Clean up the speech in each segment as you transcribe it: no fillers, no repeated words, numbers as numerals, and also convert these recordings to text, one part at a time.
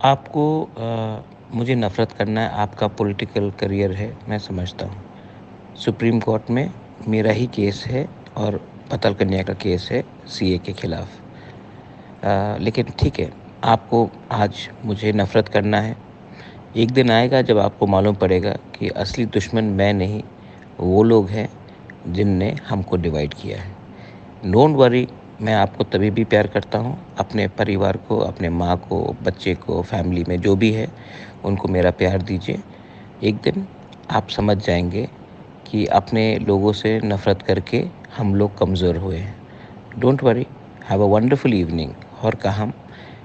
आपको मुझे नफ़रत करना है, आपका पॉलिटिकल करियर है, मैं समझता हूँ। सुप्रीम कोर्ट में मेरा ही केस है और पतल कन्या का केस है सीए के खिलाफ। लेकिन ठीक है, आपको आज मुझे नफ़रत करना है। एक दिन आएगा जब आपको मालूम पड़ेगा कि असली दुश्मन मैं नहीं, वो लोग हैं जिनने हमको डिवाइड किया है। डोंट वरी, मैं आपको तभी भी प्यार करता हूँ, अपने परिवार को, अपने माँ को, बच्चे को, फैमिली में जो भी है, उनको मेरा प्यार दीजिए। एक दिन आप समझ जाएंगे कि अपने लोगों से नफ़रत करके हम लोग कमज़ोर हुए हैं। Don't worry, have a wonderful evening. और कहा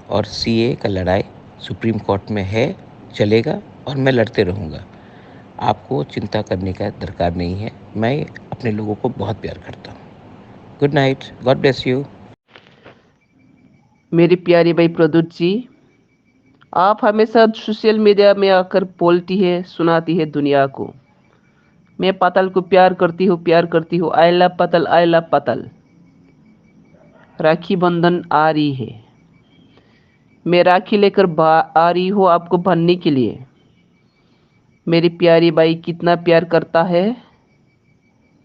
और सीए का लड़ाई सुप्रीम कोर्ट में है, चलेगा और मैं लड़ते रहूँगा। आपको चिंता करने का दरकार नहीं है। मैं अपने लोगों को बहुत प्यार करता हूँ। Good night, God bless you. मेरी प्यारी भाई प्रदूत जी, आप हमेशा सोशल मीडिया में आकर बोलती है, सुनाती है दुनिया को, मैं पतल को प्यार करती हूँ, प्यार करती हूँ, आई लव पतल, आई लव पतल। राखी बंधन आ रही है, मैं राखी लेकर आ रही हूँ आपको बांधने के लिए। मेरी प्यारी भाई कितना प्यार करता है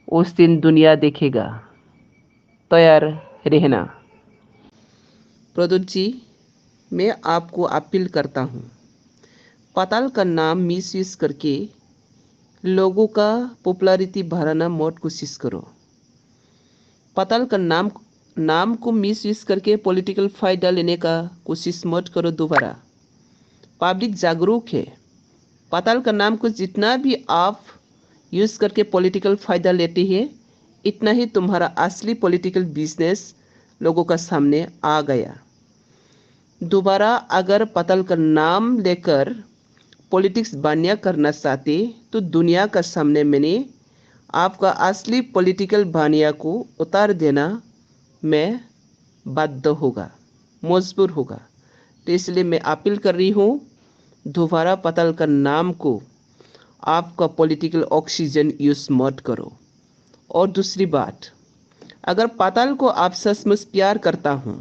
उस दिन दुनिया देखेगा, तैयार रहना। प्रदूत जी, मैं आपको अपील करता हूँ, पताल का नाम मिसयूज करके लोगों का पॉपुलैरिटी बढ़ाना मत कोशिश करो। पताल का नाम को मिसयूज करके पॉलिटिकल फायदा लेने का कोशिश मत करो दोबारा। पब्लिक जागरूक है। पताल का नाम को जितना भी आप यूज करके पॉलिटिकल फायदा लेते हैं, इतना ही तुम्हारा असली पॉलिटिकल बिजनेस लोगों का सामने आ गया। दोबारा अगर पताल का नाम लेकर पॉलिटिक्स बानिया करना चाहते तो दुनिया का सामने मैंने आपका असली पॉलिटिकल बानिया को उतार देना मैं बाध्य होगा, मजबूर होगा। तो इसलिए मैं अपील कर रही हूँ, दोबारा पताल का नाम को आपका पॉलिटिकल ऑक्सीजन यूज मत करो। और दूसरी बात, अगर पाताल को आप सचमुच प्यार करता हूँ,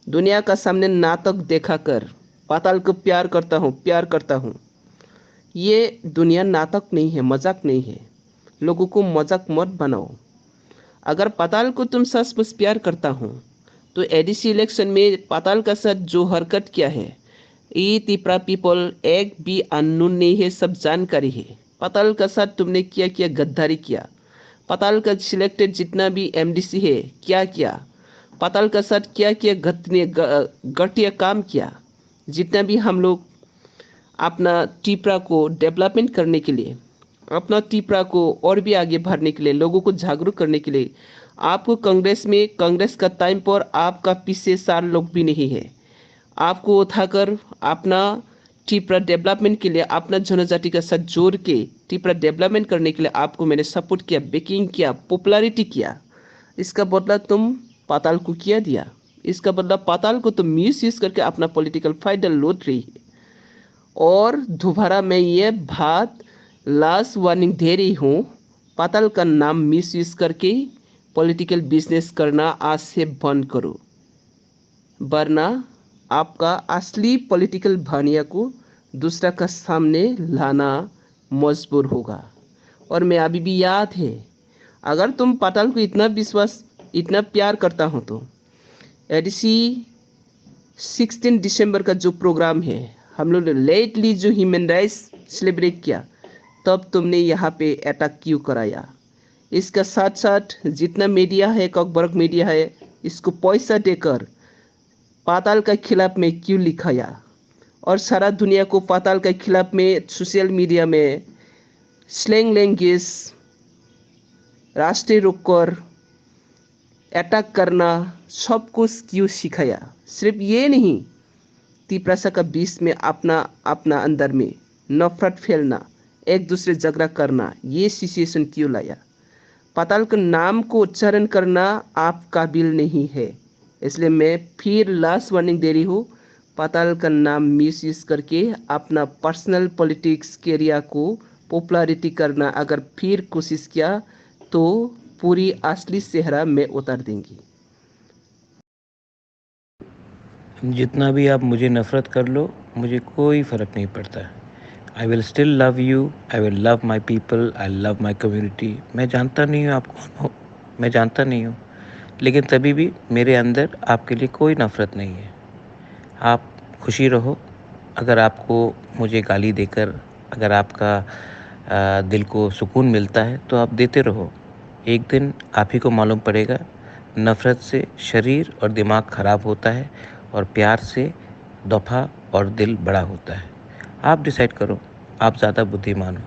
दुनिया का सामने नाटक देखा कर पाताल को प्यार करता हूँ, प्यार करता हूँ, ये दुनिया नाटक नहीं है, मजाक नहीं है। लोगों को मजाक मत बनाओ। अगर पाताल को तुम सचमुच प्यार करता हूँ तो एडीसी इलेक्शन में पाताल का साथ जो हरकत किया है, ये तिपरा पीपल एक भी अननोन नहीं है, सब जानकारी है। पाताल का साथ तुमने क्या किया, गद्दारी किया। पाताल का सिलेक्टेड जितना भी एमडीसी है, क्या किया। पाताल का साथ क्या किया, घटिया काम किया। जितना भी हम लोग अपना टिपरा को डेवलपमेंट करने के लिए, अपना टिपरा को और भी आगे बढ़ने के लिए, लोगों को जागरूक करने के लिए, आपको कांग्रेस में, कांग्रेस का टाइम पर आपका पीछे 4 लोग भी नहीं है। आपको उठाकर अपना टिपरा डेवलपमेंट के लिए, अपना जनजाति का साथ जोड़ के टिपरा डेवलपमेंट करने के लिए आपको मैंने सपोर्ट किया, बेकिंग किया, पॉपुलैरिटी किया। इसका बदला तुम पाताल को किया दिया। इसका बदला पाताल को तुम मिस यूज करके अपना पॉलिटिकल फायदा लूट रही है। और दोबारा मैं ये बात लास्ट वार्निंग दे रही हूँ, पाताल का नाम मिस यूज करके पॉलिटिकल बिजनेस करना आज से बंद करो, वरना आपका असली पॉलिटिकल भानिया को दूसरा का सामने लाना मजबूर होगा। और मैं अभी भी याद है, अगर तुम पाताल को इतना विश्वास, इतना प्यार करता हो तो एडीसी 16 दिसंबर का जो प्रोग्राम है, हम लोग ने लेटली जो ह्यूमन राइट्स सेलिब्रेट किया, तब तुमने यहाँ पे अटैक क्यों कराया। इसका साथ साथ जितना मीडिया है, कॉकबर्ग मीडिया है, इसको पैसा देकर पाताल के खिलाफ में क्यों लिखाया। और सारा दुनिया को पाताल के खिलाफ में सोशल मीडिया में स्लैंग लैंग्वेज, राष्ट्रीय रोककर अटैक करना, सब कुछ क्यों सिखाया। सिर्फ ये नहीं, तिपरासा का बीच में अपना अपना अंदर में नफरत फैलना, एक दूसरे झगड़ा करना, ये सिचुएशन क्यों लाया। पाताल के नाम को उच्चारण करना आप काबिल नहीं है। इसलिए मैं फिर लास्ट वार्निंग दे रही हूँ, पाताल का नाम मिस यूज करके अपना पर्सनल पॉलिटिक्स कैरियर को पॉपुलैरिटी करना अगर फिर कोशिश किया तो पूरी असली चेहरा में उतार देंगी। जितना भी आप मुझे नफ़रत कर लो, मुझे कोई फ़र्क नहीं पड़ता। I will still love you, I will love my people, I love my community. मैं जानता नहीं हूँ आप कौन हो, मैं जानता नहीं हूँ, लेकिन तभी भी मेरे अंदर आपके लिए कोई नफ़रत नहीं है। आप खुशी रहो। अगर आपको मुझे गाली देकर अगर आपका दिल को सुकून मिलता है तो आप देते रहो। एक दिन आप ही को मालूम पड़ेगा, नफ़रत से शरीर और दिमाग ख़राब होता है और प्यार से दफ़ा और दिल बड़ा होता है। आप डिसाइड करो, आप ज़्यादा बुद्धिमान हो।